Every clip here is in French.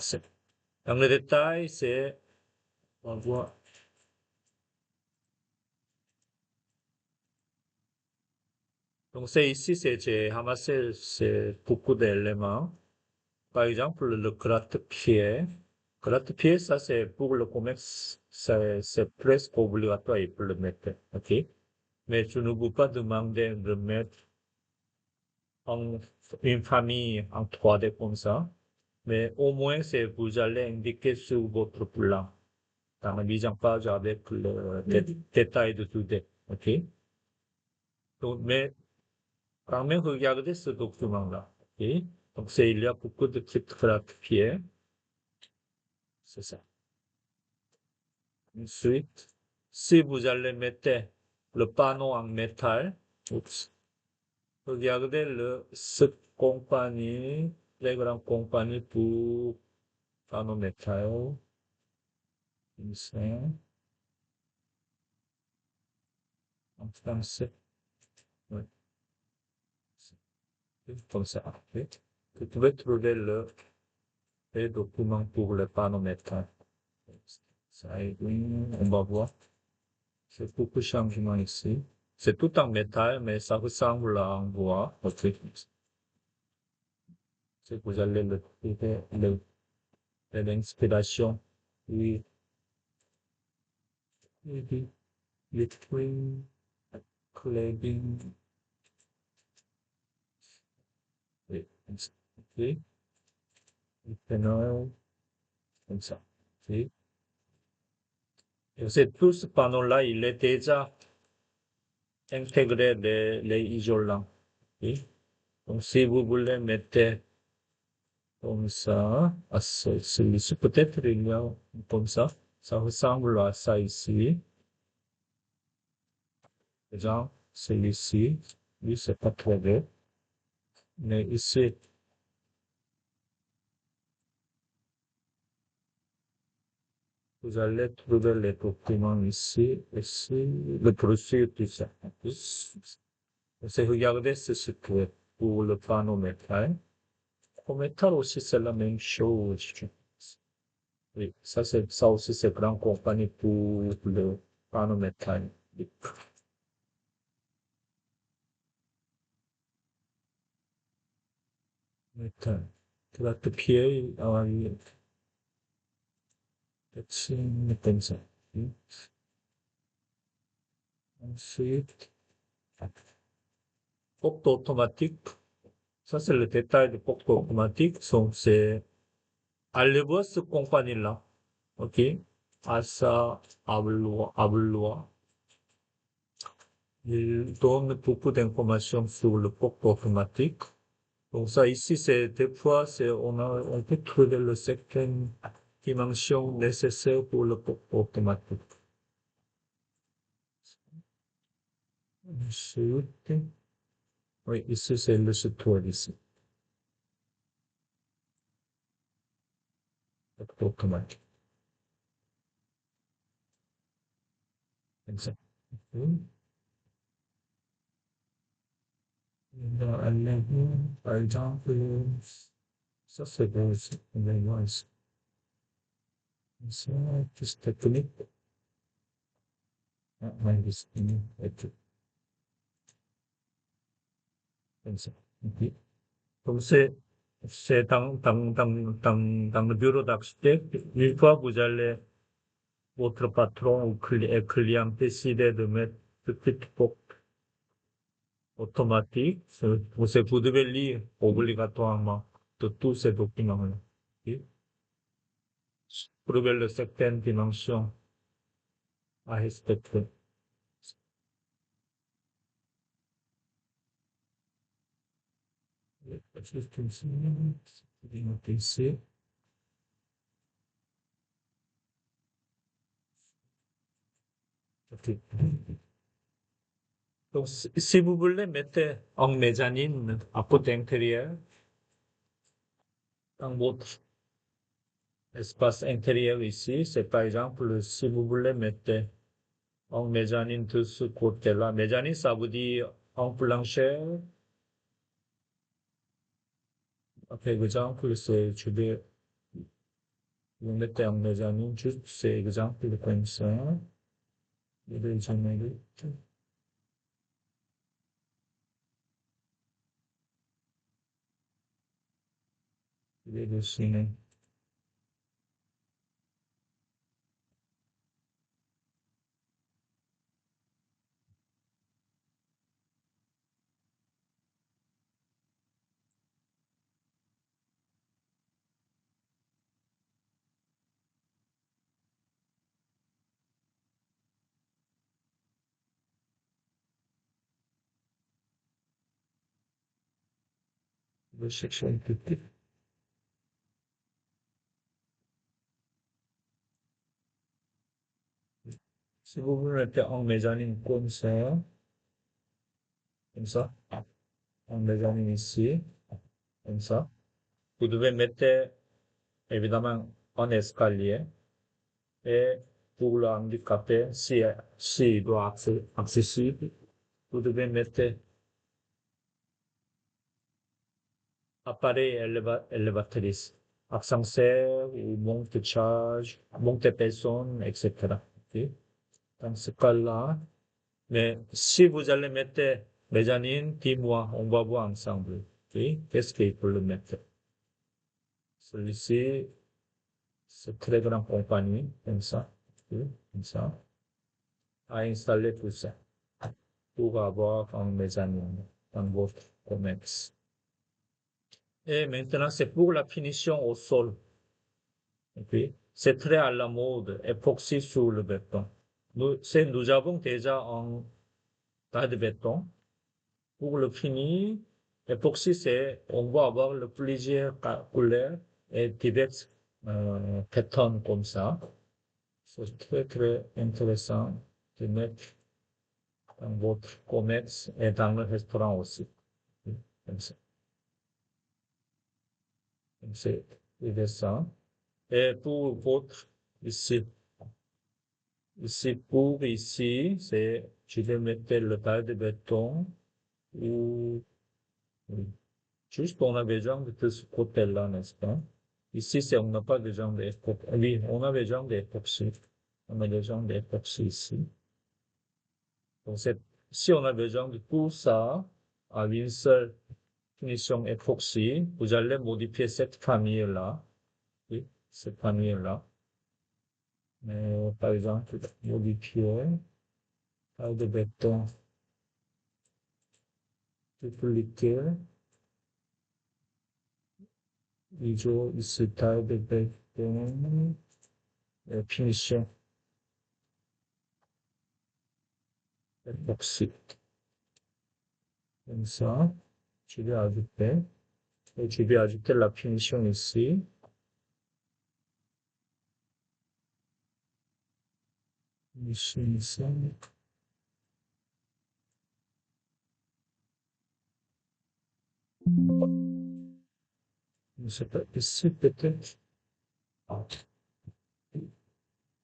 c'est. Dans le détail, c'est, on voit. Donc, c'est ici, j'ai ramassé beaucoup d'éléments. Par exemple, le gratte-pied. Gratte-pied, ça, c'est pour le commerce, c'est presque obligatoire, il peut le mettre, ok? Mais je ne vous pas demander de mettre en, une famille en 3D comme ça. Mais au moins, c'est, vous allez indiquer sur votre plan, dans la mise en page avec le détail de tout, ok? Donc, mais, quand même, regardez ce document-là, ok? Donc, il y a beaucoup de cryptographies, c'est ça. Ensuite, si vous allez mettre le panneau en métal, oups, regardez cette compagnie, les grandes compagnies pour panneau métal, ici, en français, oui, comme ça, oui. Vous pouvez trouver les documents pour le panneau métal. Ça, oui, on va voir. C'est beaucoup de changements ici. C'est tout en métal, mais ça ressemble à en bois. Ok. C'est que vous allez le trouver, l'inspiration. Oui, oui, liquid, cladding. Oui, comme ça. Ok. Le phénol, comme ça. Ok. Et c'est tout ce panneau-là, il est déjà intégré les isolants. Ok. Donc, si vous voulez mettre comme ça, à celui-ci, peut-être il y a comme ça ressemble à ça ici. Genre, celui-ci, lui, c'est pas très bien. Mais ici, vous allez trouver les documents ici, le procédure, tout ça. C'est regarder ce que pour le panneau métal. Pour métal aussi, c'est la même chose. Oui, ça aussi, c'est grande compagnie pour le panneau métal. Métal. Gratte-pied, c'est comme ça. Ensuite, porte automatique. Ça, c'est le détail de porte automatique. Donc, c'est, allez voir cette compagnie-là. OK? Asa Ablois. Il donne beaucoup d'informations sur le porte automatique. Donc, ça, ici, c'est, des fois, on peut trouver le certaines dimensions nécessaires pour le porte automatique. Ensuite, oui, ici, c'est le tutoriel ici. Porte automatique. Exact. Par exemple, ça c'est bon aussi, on est loin ici. Ça, plus technique. Ah, ouais, ici, et tout. Comme ça. Ok. Donc c'est dans le bureau d'architecte, une fois que vous allez, votre patron ou client décider de mettre petite porte automatique, vous devez lire obligatoirement de tous ces documents-là. Ok. Trouver le certaines dimensions à respecter. Juste ici, c'est noté ici. Ok. Donc, si vous voulez mettre en mezzanine à côté intérieur, dans votre espace intérieur ici, c'est par exemple, si vous voulez mettre en mezzanine de ce côté-là, mezzanine, ça veut dire en plancher. Par exemple, c'est, je vais vous mettez en mezzanine juste ces exemples comme ça. Vous les génériques. Vous les dessinez. Vous cherchez un petit. Si vous vous mettez en mezzanine comme ça, en mezzanine ici, comme ça, vous devez mettre évidemment un escalier et pour le handicapé, si il doit être accessible, vous devez mettre appareil élévatrice, ascenseur ou monte-charge, monte-personne, etc. Ok. Dans ce cas-là, mais si vous allez mettre mezzanine, dis-moi, on va voir ensemble. Ok. Qu'est-ce qu'il faut le mettre? Celui-ci, c'est très grande compagnie, comme ça, ok, comme ça, à installer tout ça pour avoir un mezzanine dans votre commerce. Et maintenant, c'est pour la finition au sol. Ok. C'est très à la mode, époxy sur le béton. Nous avons déjà un tas de béton. Pour le fini, époxy, on va avoir le plusieurs couleurs et diverses patterns comme ça. C'est très, très intéressant de mettre dans votre commerce et dans le restaurant aussi. Comme ça. C'est intéressant. Et pour votre, ici, je vais mettre le tas de béton ou juste on a besoin de ce côté-là, n'est-ce pas? Ici, on n'a pas besoin d'époxy. Oui, on a besoin d'époxy. On a besoin d'époxy ici. Donc, si on a besoin de tout ça, à une seule finition époxy, vous allez modifier cette famille-là. Oui, cette famille-là. Par exemple, modifier, taille de béton, dupliquer, ici, taille de béton, finition, époxy. Comme ça, je vais ajouter, et je vais ajouter la finition ici. Ici. Je sais pas, ici peut-être. Ah,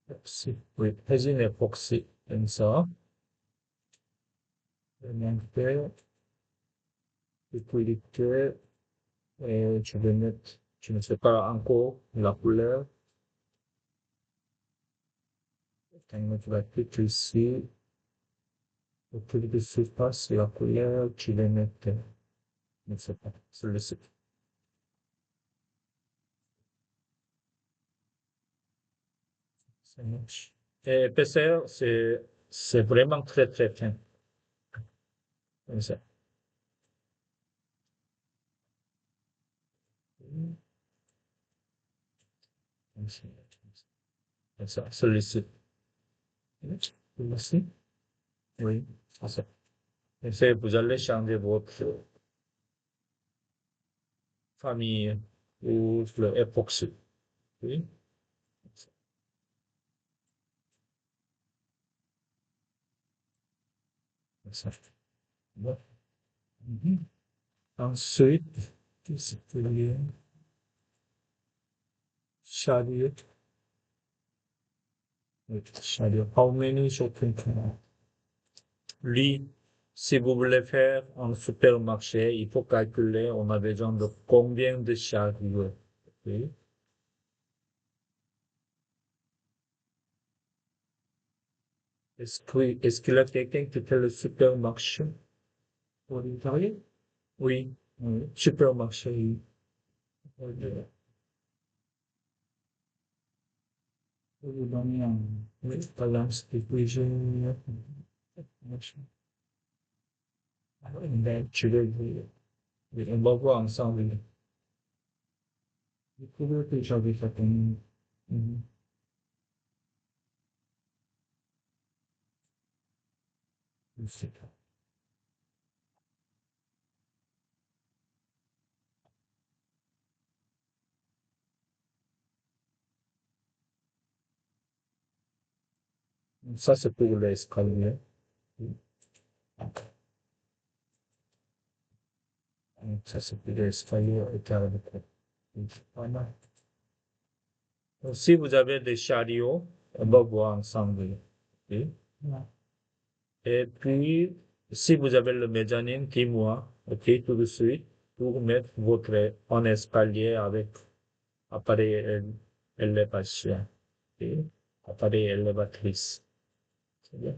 époxy. Oui, résine époxy, comme ça. Alimenter, liquidité, et je vais mettre, je ne sais pas encore la couleur. Je vais mettre la petite ici. Le plus de surface, la couleur, je vais mettre, je ne sais pas, celui-ci. Ça marche. Et épaisseur, c'est vraiment très, très fin. Comme ça. Comme ça. Comme ça. Celui-ci. Celui-ci. Oui, c'est ça. Et vous allez changer votre famille ou le époxy. Oui, comme ça. Bon. Mhm. Ensuite, qu'est-ce qu'il y a? Chariot. Oui, chariot. How many shopping cart? Lui, si vous voulez faire un supermarché, il faut calculer, on a besoin de combien de chariots. Ok. Est-ce qu'il y a quelqu'un qui fait le supermarché? Pour les salariés, Oui, supermarché. Oui. pour vous donner un... Oui, balance des budgets. Ben, tu veux dire. Oui, on va voir ensemble. Vous pouvez télécharger ça comme... Mhm. Je sais pas. Ça, c'est pour l'escalier. Ça, c'est pour l'escalier et carré. Voilà. Donc, si vous avez des chariots, on va voir ensemble. Ok. Voilà. Et puis, si vous avez le mezzanine, dis-moi, ok, tout de suite, pour mettre votre en escalier avec appareil élévation, ok, appareil élévatrice. C'est bien.